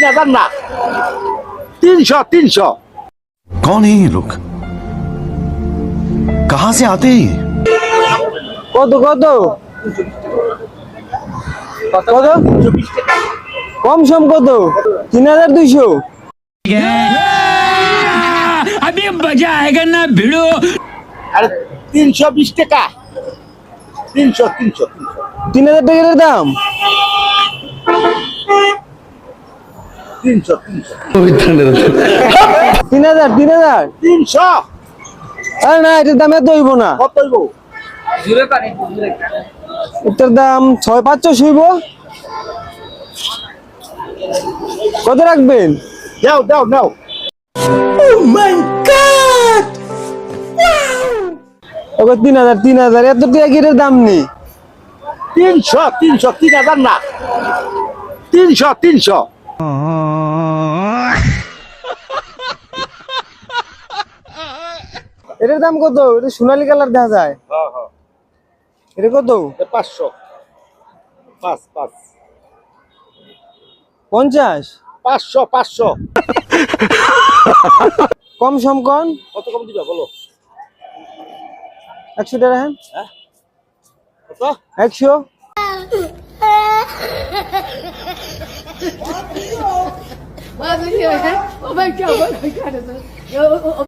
3000 না 300 कौन है ये लोग कहां से आते हैं কত কত কত কম সম কত 3200 अभी मजा आएगा ना भिड़ो। আরে 320 টাকা 300 3000 টাকার দাম 300 3000 300 আরে না এটার দাম এত হইব না কত হইব এটার দাম 6500 হইব কত রাখবেন দাও নাও ওকে 3000 এত টাকা কি এটার দাম নেই 300 3000 না 300 এটার দাম কত এটা সোনালী কালার দেখা যায় হ্যাঁ এটা কত 500 5 50 500 কম সম কোন কত কম দিবা বলো 100 টাকা হ্যাঁ কত 100 Oh my God.